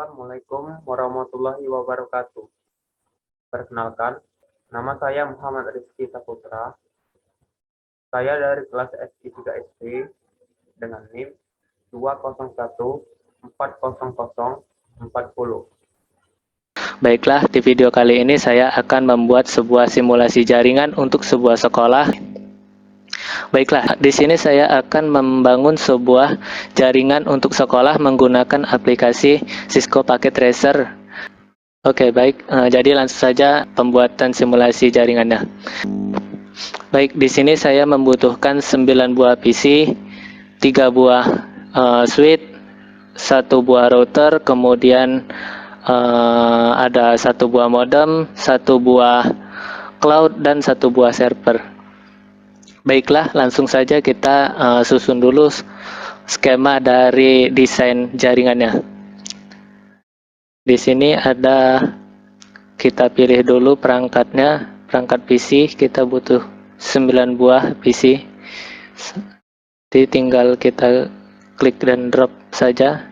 Assalamualaikum warahmatullahi wabarakatuh. Perkenalkan, nama saya Muhammad Rizky Saputra. Saya dari kelas SI3SD dengan NIM 201400440. Baiklah, di video kali ini saya akan membuat sebuah simulasi jaringan untuk sebuah sekolah. Baiklah, di sini saya akan membangun sebuah jaringan untuk sekolah menggunakan aplikasi Cisco Packet Tracer. Oke, baik. Jadi langsung saja pembuatan simulasi jaringannya. Baik, di sini saya membutuhkan 9 buah PC, 3 buah switch, 1 buah router, kemudian ada 1 buah modem, 1 buah cloud, dan 1 buah server. Baiklah, langsung saja kita susun dulu skema dari desain jaringannya. Di sini ada, kita pilih dulu perangkatnya, perangkat PC, kita butuh 9 buah PC. Jadi tinggal kita klik dan drop saja.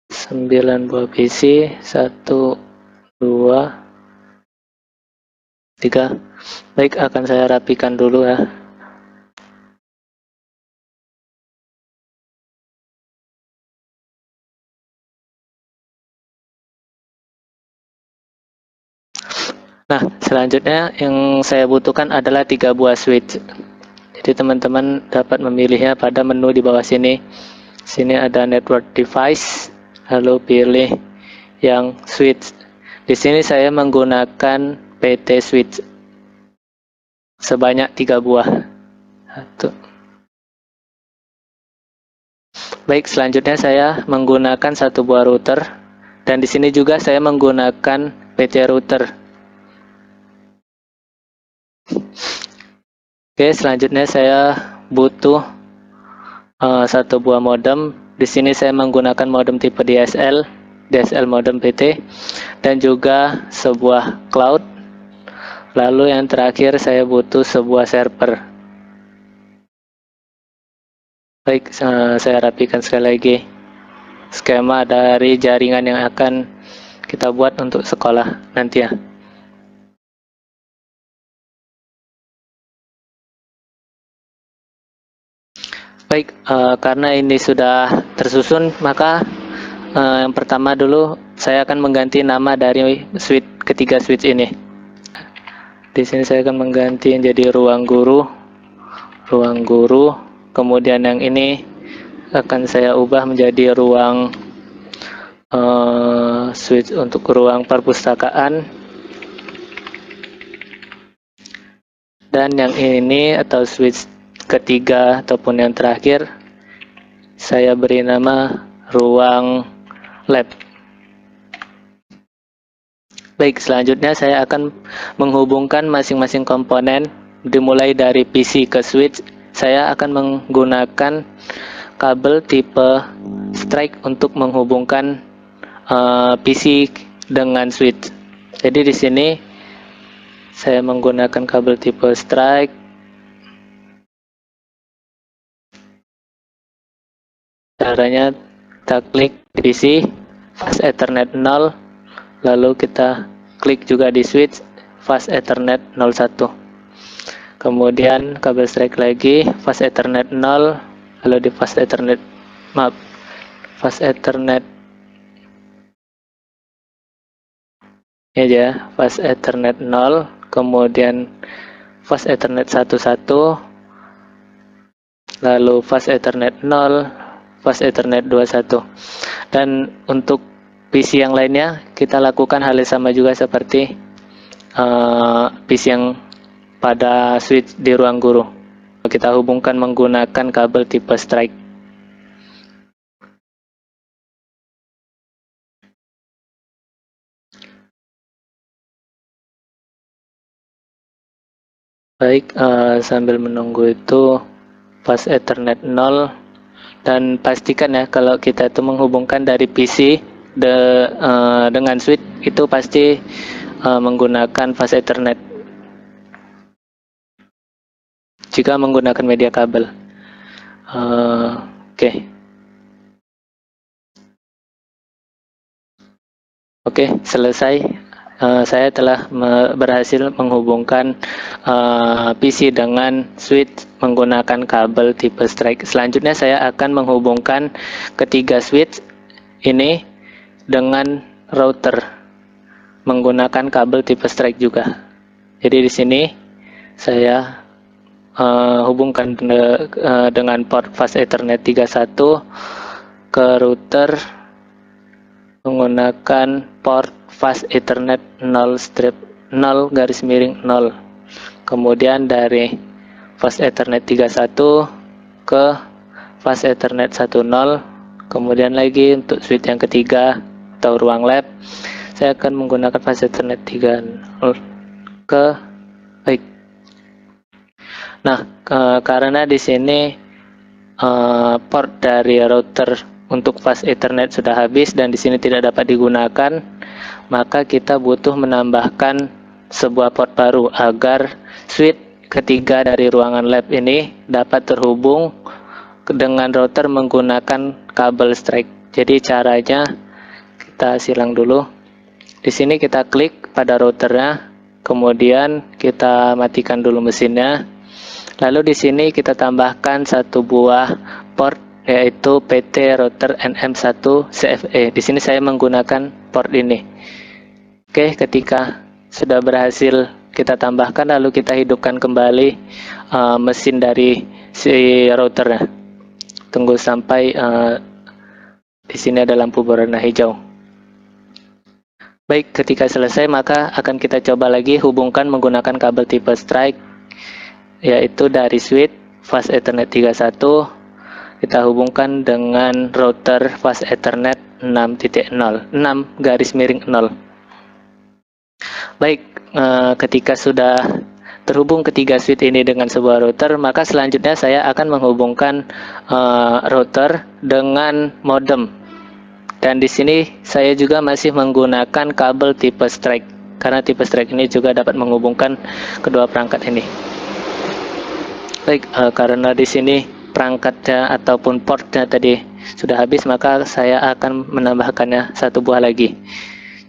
9 buah PC, 1, 2, 3. Baik, akan saya rapikan dulu ya. Nah, selanjutnya yang saya butuhkan adalah 3 buah switch. Jadi teman-teman dapat memilihnya pada menu di bawah sini. Sini ada network device, lalu pilih yang switch. Di sini saya menggunakan PT switch sebanyak 3 buah. Baik, selanjutnya saya menggunakan 1 buah router, dan di sini juga saya menggunakan PT router. Oke, selanjutnya saya butuh 1 buah modem. Di sini saya menggunakan modem tipe DSL modem PT, dan juga sebuah cloud. Lalu yang terakhir saya butuh sebuah server. Baik, saya rapikan sekali lagi skema dari jaringan yang akan kita buat untuk sekolah nanti ya. Baik, karena ini sudah tersusun, maka yang pertama dulu saya akan mengganti nama dari ketiga switch ini. Di sini saya akan mengganti menjadi ruang guru. Kemudian yang ini akan saya ubah menjadi ruang switch untuk ruang perpustakaan. Dan yang ini atau switch ketiga ataupun yang terakhir saya beri nama ruang lab. Baik, selanjutnya saya akan menghubungkan masing-masing komponen, dimulai dari PC ke switch. Saya akan menggunakan kabel tipe strike untuk menghubungkan PC dengan switch. Jadi di sini saya menggunakan kabel tipe strike. Caranya kita klik di PC, fast Ethernet 0, lalu kita klik juga di switch, fast Ethernet 01. Kemudian kabel strike lagi, fast Ethernet 0, lalu di fast Ethernet ini aja, fast Ethernet 0, kemudian fast Ethernet 11, lalu fast Ethernet 0, fast Ethernet 21. Dan untuk PC yang lainnya kita lakukan hal yang sama juga seperti PC yang pada switch di ruang guru. Kita hubungkan menggunakan kabel tipe strike. Baik, sambil menunggu itu fast Ethernet 0, dan pastikan ya kalau kita itu menghubungkan dari PC dengan switch itu pasti menggunakan fast Ethernet jika menggunakan media kabel. Oke. Oke, selesai. Saya telah berhasil menghubungkan PC dengan switch menggunakan kabel tipe strike. Selanjutnya saya akan menghubungkan ketiga switch ini dengan router menggunakan kabel tipe strike juga. Jadi di sini saya hubungkan dengan port fast Ethernet 31 ke router menggunakan port fast Ethernet 0/0 kemudian dari fast Ethernet 31 ke fast Ethernet 10, kemudian lagi untuk switch yang ketiga atau ruang lab saya akan menggunakan fast Ethernet 30 ke baik. Nah, karena di sini port dari router untuk fast Ethernet sudah habis dan di sini tidak dapat digunakan, maka kita butuh menambahkan sebuah port baru agar switch ketiga dari ruangan lab ini dapat terhubung dengan router menggunakan kabel strike. Jadi caranya kita silang dulu. Di sini kita klik pada routernya, kemudian kita matikan dulu mesinnya. Lalu di sini kita tambahkan satu buah port yaitu PT router NM1 CFE. Di sini saya menggunakan port ini. Oke, ketika sudah berhasil kita tambahkan, lalu kita hidupkan kembali mesin dari si routernya. Tunggu sampai di sini ada lampu berwarna hijau. Baik, ketika selesai maka akan kita coba lagi hubungkan menggunakan kabel tipe strike, yaitu dari switch fast Ethernet 31 kita hubungkan dengan router fast Ethernet 6.0 6/0. Baik, ketika sudah terhubung ketiga switch ini dengan sebuah router, maka selanjutnya saya akan menghubungkan router dengan modem. Dan di sini saya juga masih menggunakan kabel tipe strike karena tipe strike ini juga dapat menghubungkan kedua perangkat ini. Baik, karena di sini perangkatnya ataupun portnya tadi sudah habis, maka saya akan menambahkannya satu buah lagi.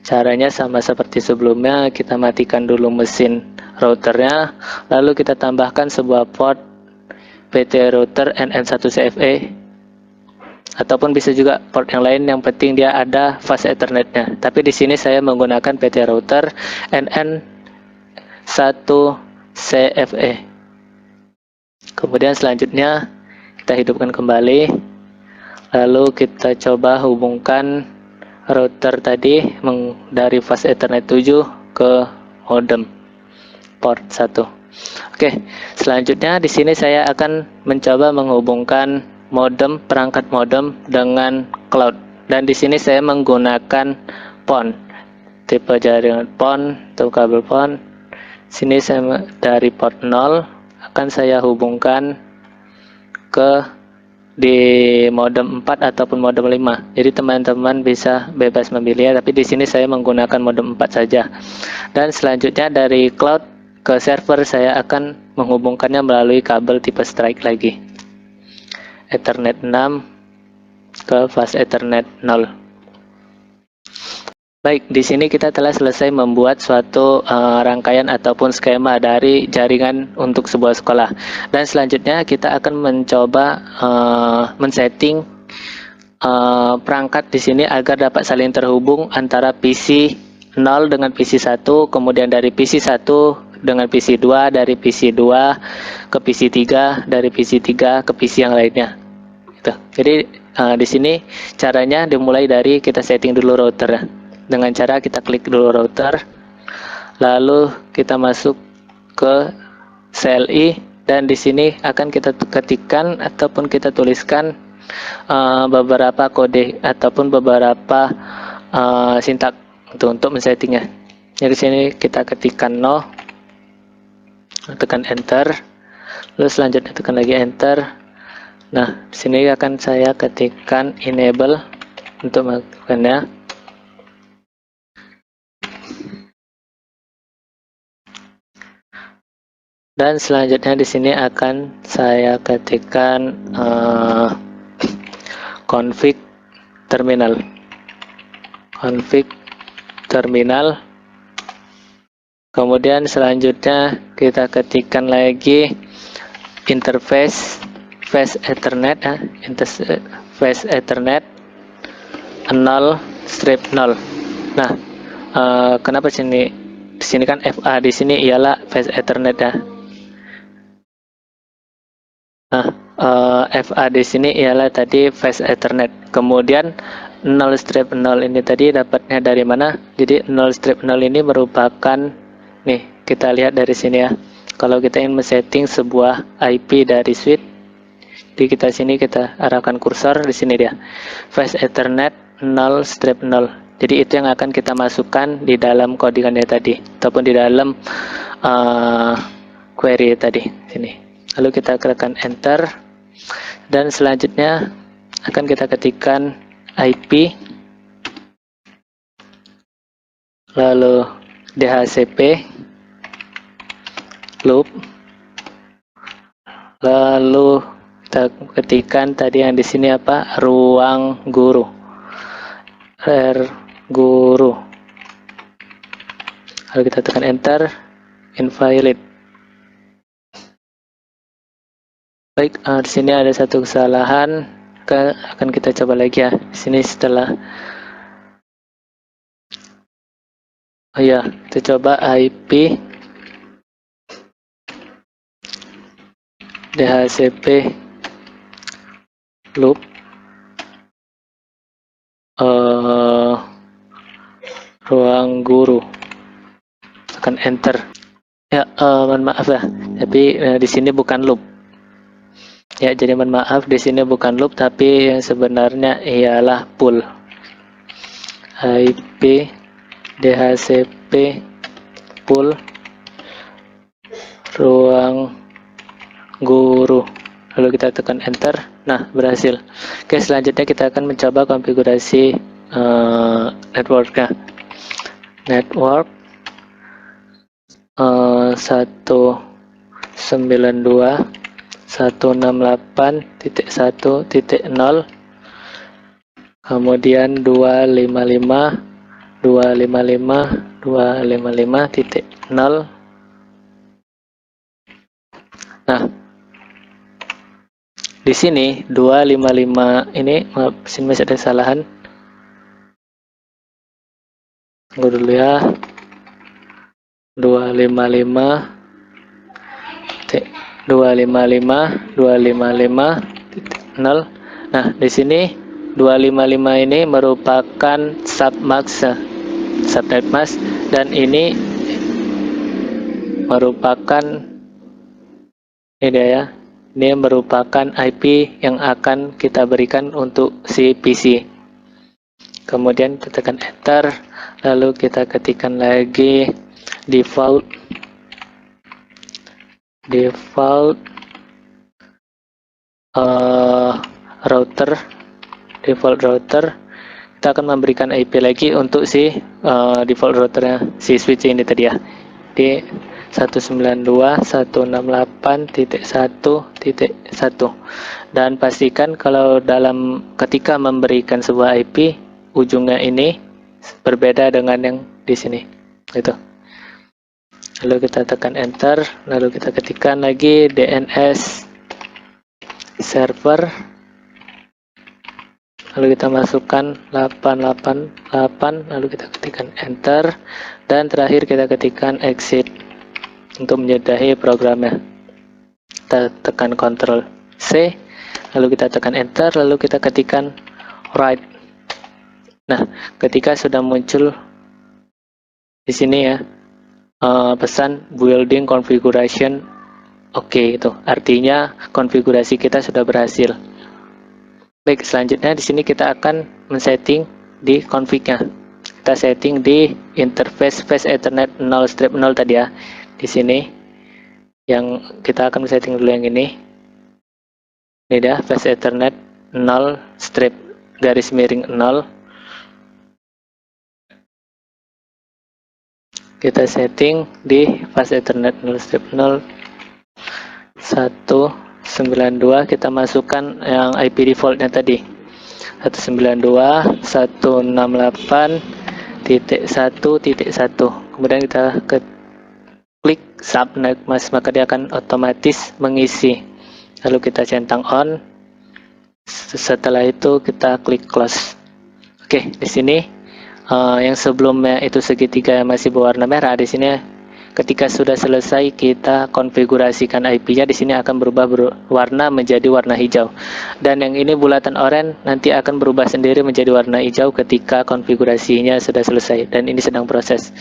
Caranya sama seperti sebelumnya, kita matikan dulu mesin routernya, lalu kita tambahkan sebuah port PT router NN1 CFE, ataupun bisa juga port yang lain, yang penting dia ada fast Ethernetnya. Tapi di sini saya menggunakan PT router NN1 CFE. Kemudian selanjutnya kita hidupkan kembali, lalu kita coba hubungkan router tadi dari fast Ethernet 7 ke modem port 1. Oke, selanjutnya di sini saya akan mencoba menghubungkan modem, perangkat modem dengan cloud, dan di sini saya menggunakan PON, tipe jaringan PON atau kabel PON. Sini saya dari port 0 akan saya hubungkan ke di modem 4 ataupun modem 5. Jadi teman-teman bisa bebas memilih, tapi di sini saya menggunakan modem 4 saja. Dan selanjutnya dari cloud ke server saya akan menghubungkannya melalui kabel tipe strike lagi. Ethernet 6 ke fast Ethernet 0. Baik, di sini kita telah selesai membuat suatu rangkaian ataupun skema dari jaringan untuk sebuah sekolah. Dan selanjutnya kita akan mencoba men-setting perangkat di sini agar dapat saling terhubung antara PC 0 dengan PC 1, kemudian dari PC 1 dengan PC 2, dari PC 2 ke PC 3, dari PC 3 ke PC yang lainnya. Gitu. Jadi di sini caranya dimulai dari kita setting dulu router. Dengan cara kita klik dulu router, lalu kita masuk ke CLI, dan di sini akan kita ketikkan ataupun kita tuliskan beberapa kode ataupun beberapa sintak untuk men-settingnya. Jadi di sini kita ketikkan no, tekan enter, lalu selanjutnya tekan lagi enter. Nah, di sini akan saya ketikkan enable untuk melakukannya. Dan selanjutnya di sini akan saya ketikkan config terminal, config terminal. Kemudian selanjutnya kita ketikkan lagi interface Fast Ethernet, Fast Ethernet 0 strip 0. Nah, kenapa di sini kan FA, di sini ialah Fast Ethernet ya. Nah, FA di sini ialah tadi Fast Ethernet. Kemudian 0 strip 0 ini tadi dapatnya dari mana? Jadi 0 strip 0 ini merupakan, nih kita lihat dari sini ya. Kalau kita ingin men-setting sebuah IP dari switch, di kita sini kita arahkan kursor di sini dia. Fast Ethernet 0 strip 0. Jadi itu yang akan kita masukkan di dalam codingannya tadi ataupun di dalam query tadi sini. Lalu kita tekan enter dan selanjutnya akan kita ketikkan IP lalu DHCP loop, lalu kita ketikkan tadi yang di sini apa, ruang guru, guru, lalu kita tekan enter, invalid. Baik, di sini ada satu kesalahan, akan kita coba lagi ya. Di sini setelah kita coba IP DHCP loop ruang guru, tekan enter. Ya, mohon maaf ya, tapi di sini bukan loop. Ya, jadi mohon maaf, di sini bukan loop, tapi yang sebenarnya ialah pool. IP DHCP pool ruang guru. Lalu kita tekan enter. Nah, berhasil. Oke, selanjutnya kita akan mencoba konfigurasi networknya. Network 192.168.1.0, kemudian 255.255.255.0. Nah, di sini 255 ini, sini masih ada kesalahan. Tunggu dulu ya. 255.0. Nah, di sini 255 ini merupakan subnet mask, dan ini merupakan ini dia ya. Ini merupakan IP yang akan kita berikan untuk si PC. Kemudian kita tekan enter, lalu kita ketikkan lagi default router. Kita akan memberikan IP lagi untuk si default routernya, si switch ini tadi ya, di 192.168.1.1. dan pastikan kalau ketika memberikan sebuah IP, ujungnya ini berbeda dengan yang di sini gitu. Lalu kita tekan enter, lalu kita ketikkan lagi DNS server, lalu kita masukkan 888, lalu kita ketikkan enter, dan terakhir kita ketikkan exit untuk menyudahi programnya. Kita tekan Ctrl C, lalu kita tekan enter, lalu kita ketikkan write. Nah, ketika sudah muncul di sini ya pesan building configuration oke, itu artinya konfigurasi kita sudah berhasil. Baik, selanjutnya di sini kita akan men-setting di config-nya. Kita setting di interface Fast Ethernet 0 strip 0 tadi ya. Di sini yang kita akan setting dulu yang ini. Ini dah Fast Ethernet 0 strip garis miring 0. Kita setting di Fast Ethernet 0 strip 0 192, kita masukkan yang IP defaultnya tadi 192.168.1.0. 1.1. Kemudian kita klik subnet, maka dia akan otomatis mengisi. Lalu kita centang on. Setelah itu kita klik close. Oke, di sini yang sebelumnya itu segitiga masih berwarna merah, di sini ketika sudah selesai kita konfigurasikan IP-nya, di sini akan berubah warna menjadi warna hijau. Dan yang ini bulatan oranye nanti akan berubah sendiri menjadi warna hijau ketika konfigurasinya sudah selesai, dan ini sedang proses.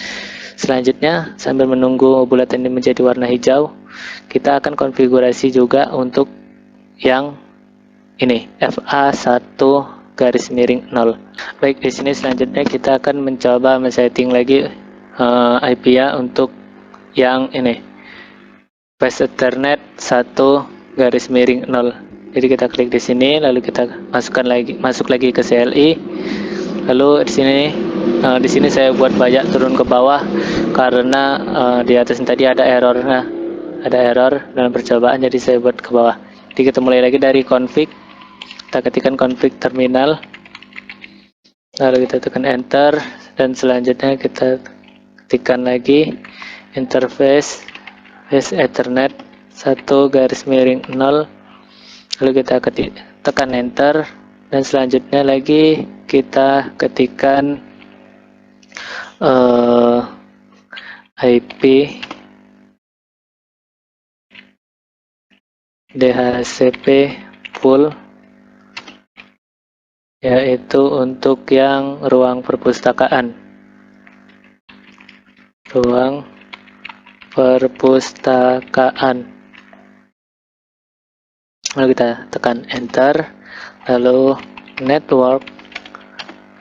Selanjutnya, sambil menunggu bulatan ini menjadi warna hijau, kita akan konfigurasi juga untuk yang ini FA1 garis miring 0. Baik, di sini selanjutnya kita akan mencoba men-setting lagi IP ya untuk yang ini Fast Ethernet 1 garis miring 0. Jadi kita klik di sini, lalu kita masuk lagi ke CLI. Lalu di sini saya buat banyak turun ke bawah karena di atas tadi ada error dalam percobaan, jadi saya buat ke bawah. Jadi kita mulai lagi dari config. Kita ketikkan config terminal, lalu kita tekan enter, dan selanjutnya kita ketikkan lagi interface Fast Ethernet 1 garis miring 0, lalu kita tekan enter, dan selanjutnya lagi kita ketikkan IP DHCP full, yaitu untuk yang ruang perpustakaan. Lalu kita tekan enter, lalu network,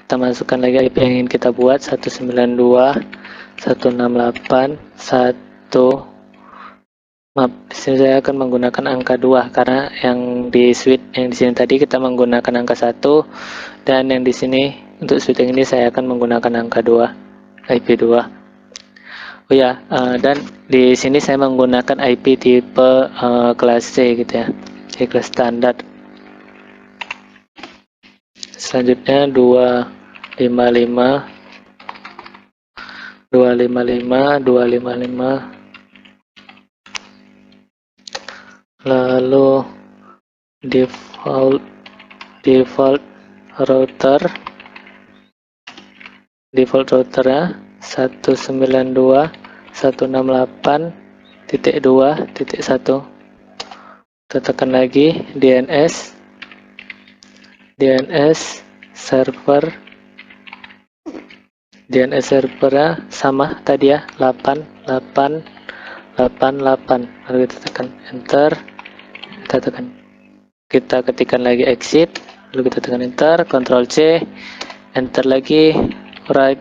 kita masukkan lagi IP yang ingin kita buat, 192.168.1. Maaf, di sini saya akan menggunakan angka 2 karena yang di switch yang di sini tadi kita menggunakan angka 1, dan yang di sini untuk switch yang ini saya akan menggunakan angka 2, IP 2. Oh ya, dan di sini saya menggunakan IP tipe kelas C gitu ya, C kelas standar. Selanjutnya 255, lalu default routernya 192.168.2.1. kita tekan lagi DNS servernya sama tadi ya, 8888. Lalu kita tekan enter, kita ketikkan lagi exit, lalu kita tekan enter, Ctrl C, enter lagi, right,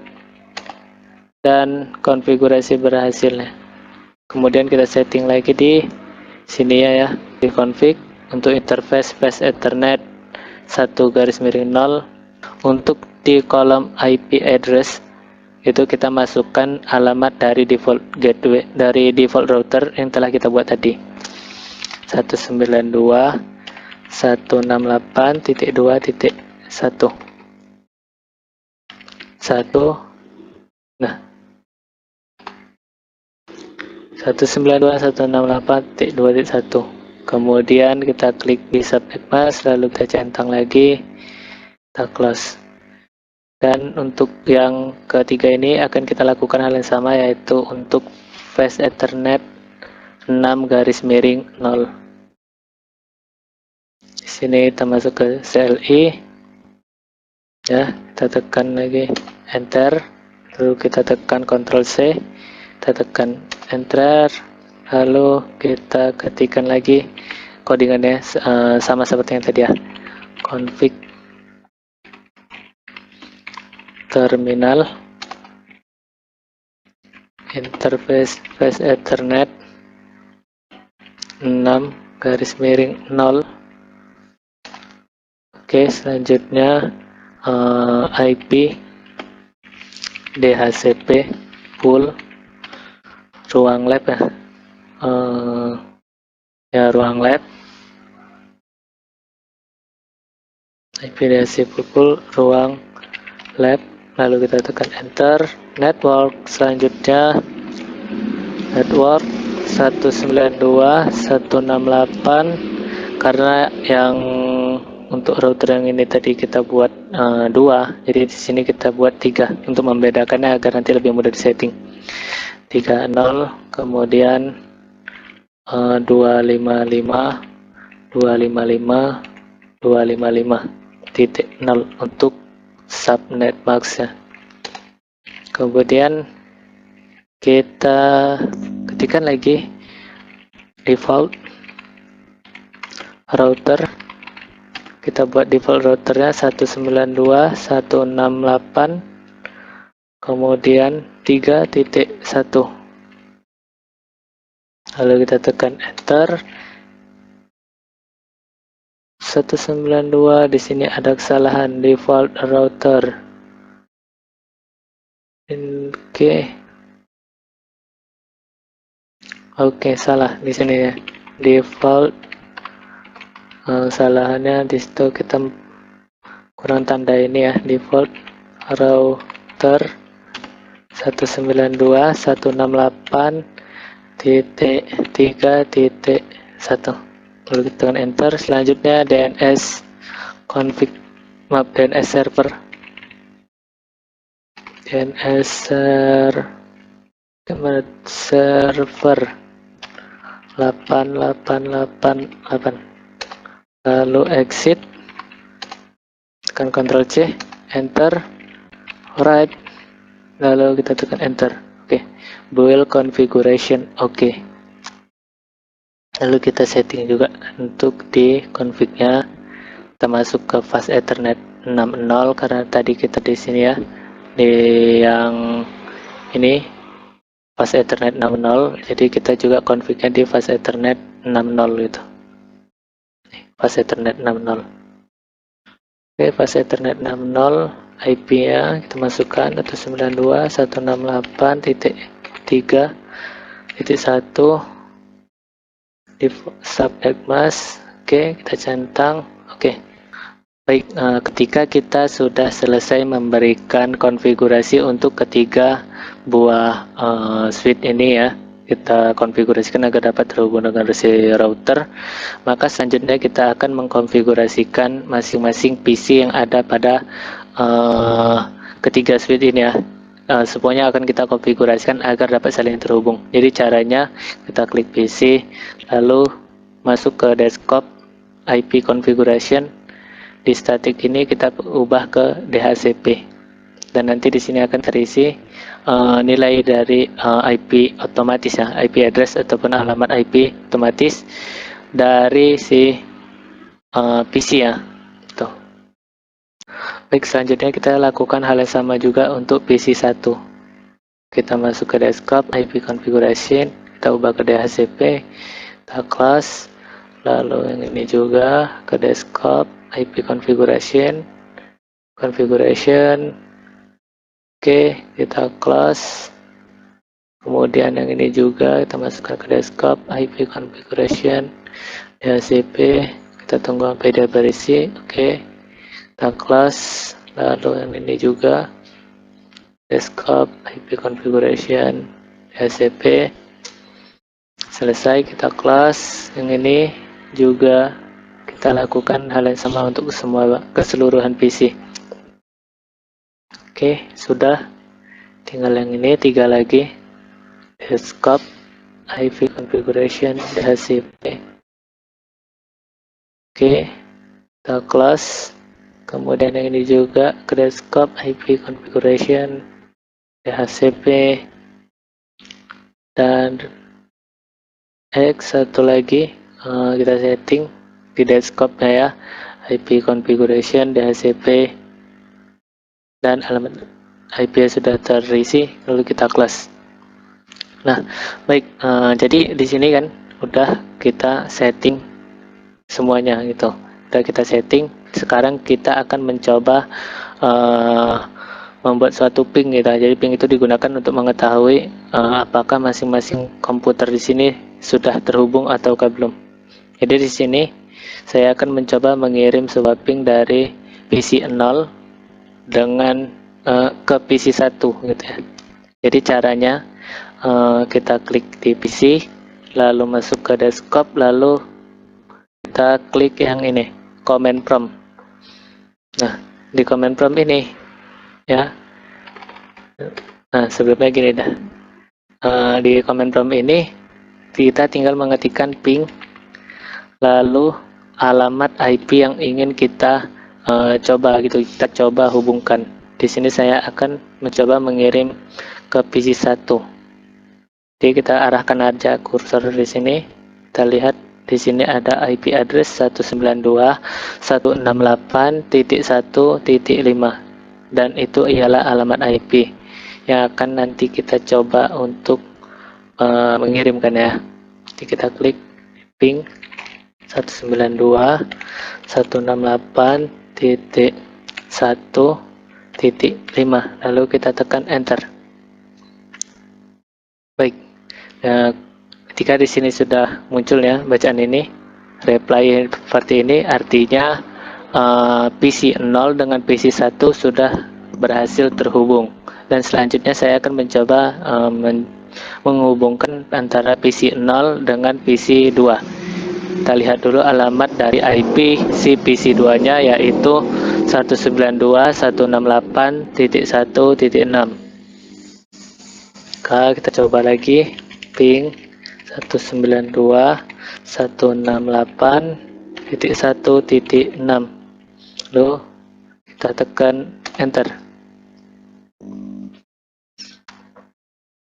dan konfigurasi berhasil. Kemudian kita setting lagi di sini ya, di config untuk interface Fast Ethernet 1 garis miring 0. Untuk di kolom IP address itu kita masukkan alamat dari default gateway, dari default router yang telah kita buat tadi, 192.168.2.1. Nah, 192.168.2.1. kemudian kita klik di subnet mask, lalu kita centang lagi, kita close. Dan untuk yang ketiga ini akan kita lakukan hal yang sama, yaitu untuk Fast Ethernet 6 garis miring 0. Di sini kita masuk ke CLI ya, kita tekan lagi enter, lalu kita tekan Ctrl C, kita tekan enter, lalu kita ketikkan lagi codingannya sama seperti yang tadi ya, config terminal interface Fast Ethernet 6 garis miring 0. Oke, selanjutnya IP DHCP full ruang lab ya, ruang lab, IP DHCP full ruang lab lalu kita tekan enter. Network selanjutnya network 192.168, karena yang untuk router yang ini tadi kita buat 2, jadi di sini kita buat 3 untuk membedakannya agar nanti lebih mudah disetting. 30, kemudian 255.255.255.0 untuk subnet max ya. Kemudian kita ketikkan lagi default router, kita buat default routernya 192.168, kemudian 3.1, lalu kita tekan enter. 192 di sini ada kesalahan default router. Oke, salah di sini ya, default. Kesalahannya di situ, kita kurang tanda ini ya, default router 192.168.3.1, lalu kita tekan enter. Selanjutnya DNS config, DNS server, DNS server 8888, lalu exit, tekan Ctrl C, enter, right, lalu kita tekan enter. Oke, build configuration, oke. Lalu kita setting juga untuk di config-nya. Kita masuk ke fast ethernet 60, karena tadi kita di sini ya, di yang ini fast ethernet 60, jadi kita juga config-nya di fast ethernet 60 itu. Fast ethernet 60. Oke, fast ethernet 60, IP-nya kita masukkan 192.168.3.1 di subnet mask. Oke, kita centang. Oke, baik. Ketika kita sudah selesai memberikan konfigurasi untuk ketiga buah switch ini ya, kita konfigurasikan agar dapat terhubung dengan si router, maka selanjutnya kita akan mengkonfigurasikan masing-masing PC yang ada pada ketiga switch ini ya. Semuanya akan kita konfigurasikan agar dapat saling terhubung. Jadi caranya kita klik PC, lalu masuk ke desktop IP configuration. Di static ini kita ubah ke DHCP, dan nanti di sini akan terisi nilai dari IP otomatis ya, IP address ataupun alamat IP otomatis dari si PC ya. Tuh. Baik, selanjutnya kita lakukan hal yang sama juga untuk PC 1. Kita masuk ke desktop IP configuration, kita ubah ke DHCP, kita class, lalu yang ini juga ke desktop IP configuration. Oke, kita close. Kemudian yang ini juga kita masukkan ke desktop IP configuration DHCP. Kita tunggu sampai dia berisi. Oke, kita close. Lalu yang ini juga desktop IP configuration DHCP. Selesai, kita close. Yang ini juga kita lakukan hal yang sama untuk semua keseluruhan PC. Oke, sudah. Tinggal yang ini 3 lagi. Desktop IP configuration DHCP. Oke, kita close. Kemudian yang ini juga ke desktop IP configuration DHCP. Dan satu lagi kita setting di desktopnya ya, IP configuration DHCP, dan alamat IP sudah terisi, lalu kita close. Nah, baik, jadi di sini kan udah kita setting semuanya gitu, udah kita setting. Sekarang kita akan mencoba membuat suatu ping gitu. Jadi ping itu digunakan untuk mengetahui apakah masing-masing komputer di sini sudah terhubung ataukah belum. Jadi di sini saya akan mencoba mengirim sebuah ping dari PC 0 dengan ke PC1 gitu ya. Jadi caranya kita klik di PC, lalu masuk ke desktop, lalu kita klik yang ini, command prompt. Nah, di command prompt ini ya. Nah, sebelumnya gini dah. Di command prompt ini kita tinggal mengetikkan ping, lalu alamat IP yang ingin kita coba gitu, kita coba hubungkan. Di sini saya akan mencoba mengirim ke PC1. Jadi kita arahkan aja kursor di sini. Kita lihat di sini ada IP address 192.168.1.5 dan itu ialah alamat IP yang akan nanti kita coba untuk mengirimkan ya. Jadi kita klik ping 192.168.1.5 lalu kita tekan enter. Baik. Nah, ketika di sini sudah muncul ya bacaan ini, reply seperti ini, artinya PC 0 dengan PC 1 sudah berhasil terhubung. Dan selanjutnya saya akan mencoba menghubungkan antara PC 0 dengan PC 2. Kita lihat dulu alamat dari IP si PC 2 nya yaitu 192.168.1.6. Kita coba lagi ping 192.168.1.6 lalu kita tekan enter.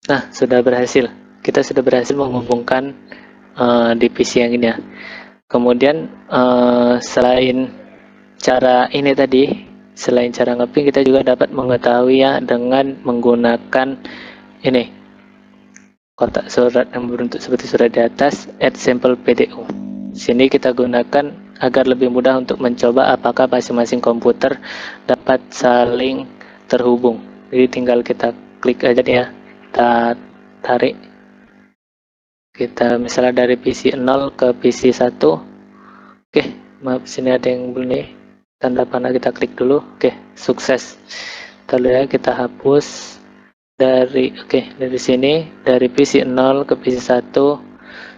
Nah, sudah berhasil, kita sudah berhasil menghubungkan di PC yang ini ya. Kemudian selain cara ini tadi, selain cara ngeping, kita juga dapat mengetahui ya dengan menggunakan ini kotak surat yang berbentuk seperti surat di atas, add sample PDU. Sini kita gunakan agar lebih mudah untuk mencoba apakah masing-masing komputer dapat saling terhubung. Jadi tinggal kita klik aja ya, kita tarik, kita misalnya dari PC 0 ke PC 1. Oke, maaf sini ada yang belum nih, tanda panah, kita klik dulu. Oke, sukses. Lalu ya kita hapus dari dari sini, dari PC 0 ke PC 1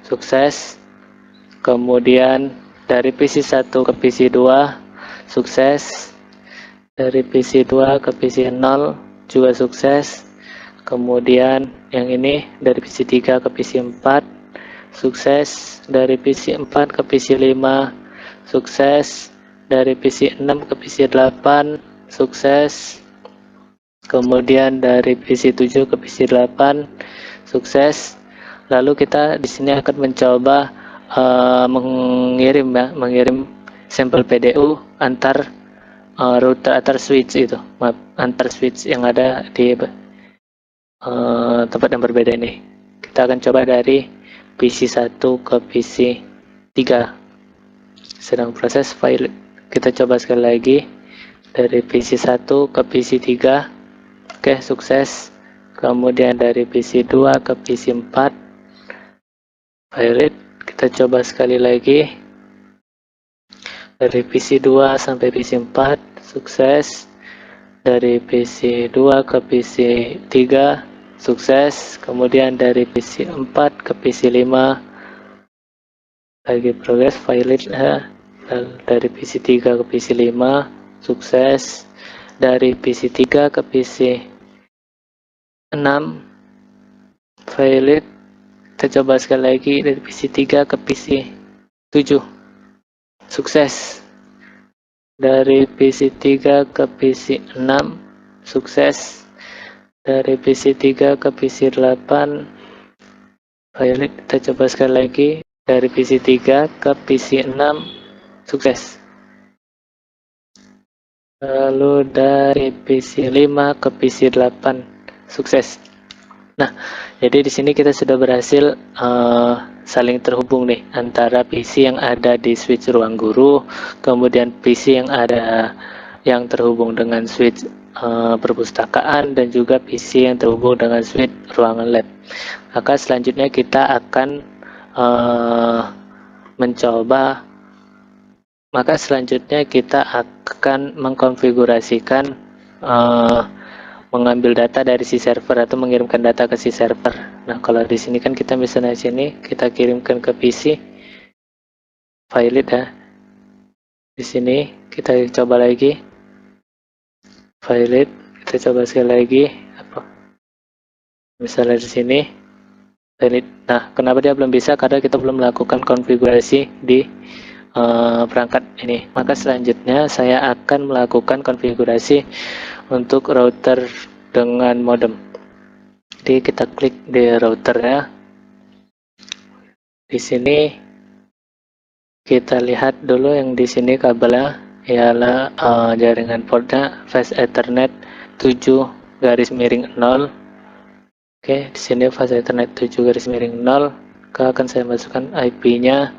sukses. Kemudian dari PC 1 ke PC 2 sukses. Dari PC 2 ke PC 0 juga sukses. Kemudian yang ini dari PC 3 ke PC 4 sukses. Dari PC 4 ke PC 5 sukses. Dari PC 6 ke PC 8 sukses. Kemudian dari PC 7 ke PC 8 sukses. Lalu kita di sini akan mencoba mengirim sampel PDU antar router, antar switch itu, antar switch yang ada di tempat yang berbeda ini. Kita akan coba dari PC 1 ke PC 3. Sedang proses file. Kita coba sekali lagi dari PC 1 ke PC 3. Oke, sukses. Kemudian dari PC 2 ke PC 4 pilot, kita coba sekali lagi dari PC 2 sampai PC 4 sukses. Dari PC 2 ke PC 3 sukses. Kemudian dari PC 4 ke PC 5 lagi progress pilot ya. Dari PC 3 ke PC 5 sukses. Dari PC 3 ke PC 6 valid. Kita coba sekali lagi dari PC 3 ke PC 7 sukses. Dari PC 3 ke PC 6 sukses. Dari PC 3 ke PC 8 valid. Kita coba sekali lagi dari PC 3 ke PC 6 sukses. Lalu dari PC 5 ke PC 8 sukses. Nah, jadi di sini kita sudah berhasil saling terhubung nih antara PC yang ada di switch ruang guru, kemudian PC yang terhubung dengan switch perpustakaan, dan juga PC yang terhubung dengan switch ruangan lab. Maka selanjutnya kita akan mengkonfigurasikan mengambil data dari si server atau mengirimkan data ke si server. Nah, kalau di sini kan kita misalnya sini kita kirimkan ke PC file ya. Di sini kita coba lagi file, kita coba sekali lagi apa? Misalnya di sini file. Nah, kenapa dia belum bisa? Karena kita belum melakukan konfigurasi di perangkat ini. Maka selanjutnya saya akan melakukan konfigurasi untuk router dengan modem. Jadi kita klik di router ya. Di sini kita lihat dulu yang di sini kabelnya ialah jaringan portnya Fast Ethernet 7 garis miring 0. Oke, di sini Fast Ethernet 7 garis miring 0. Akan saya masukkan IP-nya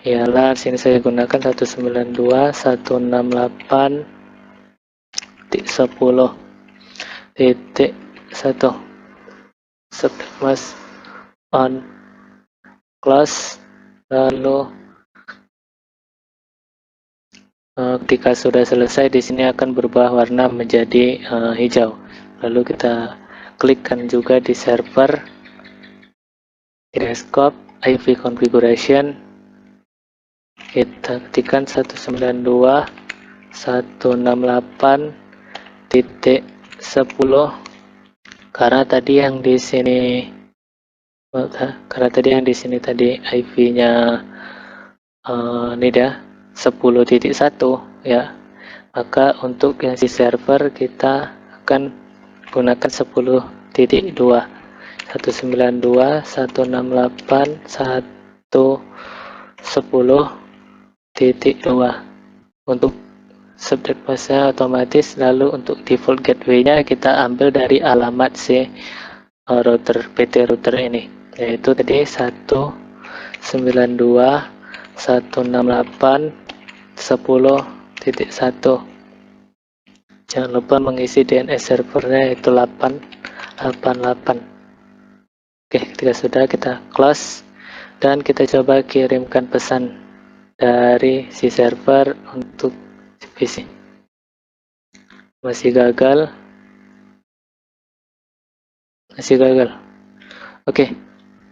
ialah sini saya gunakan 192.168.10.1 subnet mask on close. Lalu ketika sudah selesai di sini akan berubah warna menjadi hijau. Lalu kita klikkan juga di server, Gyroscope, IP configuration, kita ketikkan 192.168.10 karena tadi yang di sini tadi IP-nya ini dah 10.1 ya. Maka untuk yang si server kita akan gunakan 10.2 192.168.110.2 untuk subnet masknya otomatis. Lalu untuk default gateway-nya kita ambil dari alamat si router PT router ini, yaitu tadi 192.168.10.1. Jangan lupa mengisi DNS servernya yaitu 888. Oke, ketika sudah kita close dan kita coba kirimkan pesan dari si server untuk PC. Masih gagal. Oke.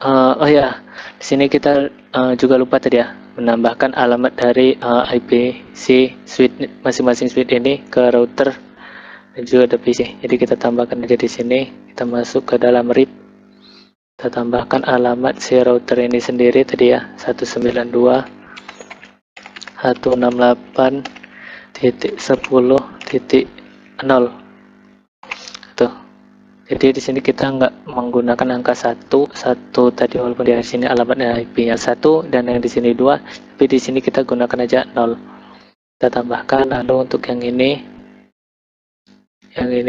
Oh ya, di sini kita juga lupa tadi ya menambahkan alamat dari IP si switch masing-masing switch ini ke router dan juga ada PC. Jadi kita tambahkan aja di sini. Kita masuk ke dalam RIP. Kita tambahkan alamat si router ini sendiri tadi ya, 192.168.10.0. Tuh. Jadi di sini kita nggak menggunakan angka 1 tadi, walaupun di sini alamatnya IP-nya 1 dan yang di sini 2, tapi di sini kita gunakan aja 0. Kita tambahkan. Lalu untuk yang ini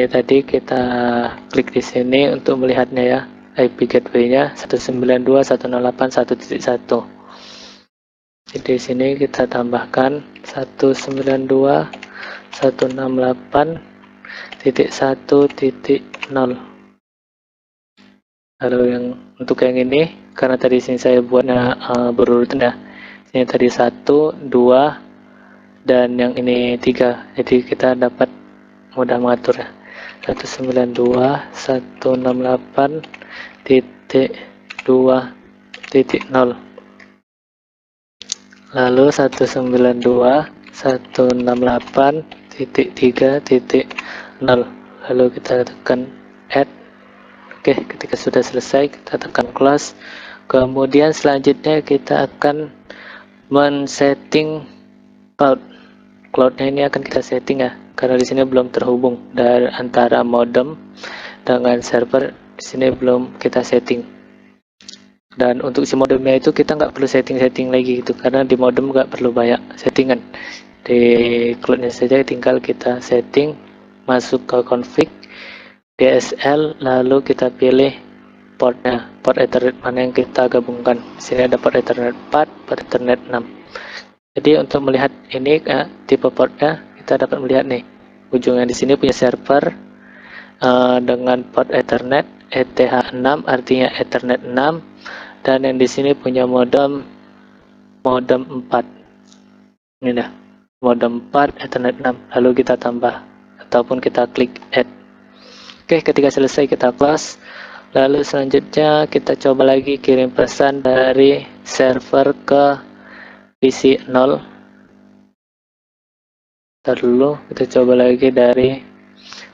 tadi kita klik di sini untuk melihatnya ya, IP gateway-nya 192.168.1.1. Jadi di sini kita tambahkan 192.168.1.0. Lalu yang untuk yang ini, karena tadi sini saya buatnya berurutan ya, ini tadi 1, 2 dan yang ini 3, jadi kita dapat mudah mengatur ya. 192.168.2.0 lalu 192.168.3.0 lalu kita tekan add. Oke, ketika sudah selesai kita tekan close. Kemudian selanjutnya kita akan men-setting cloudnya ini akan kita setting ya, karena di sini belum terhubung dari antara modem dengan server. Di sini belum kita setting, dan untuk si modemnya itu kita nggak perlu setting lagi gitu, karena di modem nggak perlu banyak settingan. Di cloudnya saja tinggal kita setting, masuk ke config DSL, lalu kita pilih portnya, port Ethernet mana yang kita gabungkan. Di sini ada port Ethernet 4, port Ethernet 6. Jadi untuk melihat ini tipe portnya, kita dapat melihat nih ujungnya di sini punya server dengan port Ethernet ETH6, artinya Ethernet 6, dan yang di sini punya modem 4. Ini dah modem 4 Ethernet 6. Lalu kita tambah ataupun kita klik add. Oke, ketika selesai kita close. Lalu selanjutnya kita coba lagi kirim pesan dari server ke PC 0. Ntar dulu, kita coba lagi dari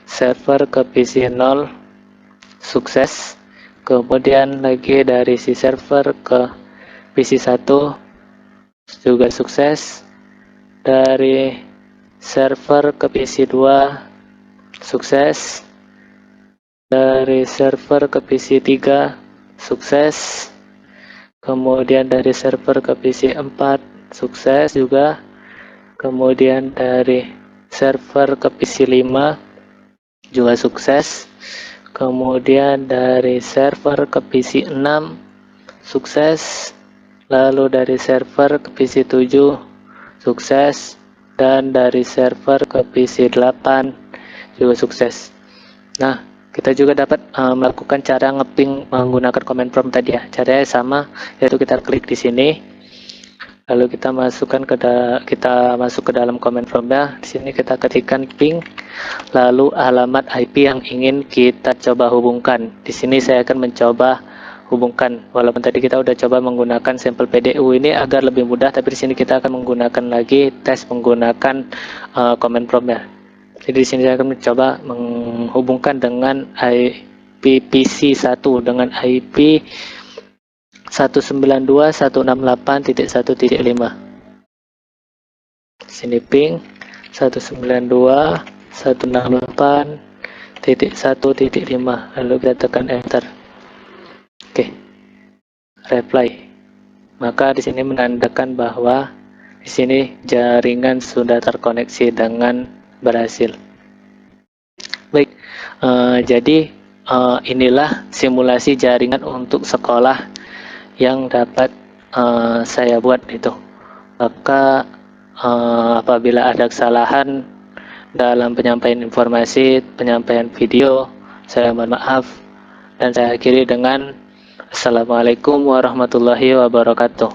server ke PC 0, sukses. Kemudian lagi dari si server ke PC 1, juga sukses. Dari server ke PC 2, sukses. Dari server ke PC 3, sukses. Kemudian dari server ke PC 4, sukses juga. Kemudian dari server ke PC 5 juga sukses. Kemudian dari server ke PC 6 sukses. Lalu dari server ke PC 7 sukses, dan dari server ke PC 8 juga sukses. Nah, kita juga dapat melakukan cara ngeping menggunakan command prompt tadi ya. Caranya sama, yaitu kita klik di sini. Lalu kita masuk ke dalam command promptnya. Di sini kita ketikkan ping, lalu alamat IP yang ingin kita coba hubungkan. Di sini saya akan mencoba hubungkan. Walaupun tadi kita udah coba menggunakan sampel PDU ini agar lebih mudah, tapi di sini kita akan menggunakan lagi tes menggunakan command promptnya. Jadi di sini saya akan mencoba menghubungkan dengan IP PC 1 dengan IP 192.168.1.5. Sini ping 192.168.1.5, lalu kita tekan enter. Oke, reply. Maka di sini menandakan bahwa di sini jaringan sudah terkoneksi dengan berhasil. Baik, jadi inilah simulasi jaringan untuk sekolah yang dapat saya buat itu. Maka apabila ada kesalahan dalam penyampaian informasi, penyampaian video, saya mohon maaf, dan saya akhiri dengan Assalamualaikum warahmatullahi wabarakatuh.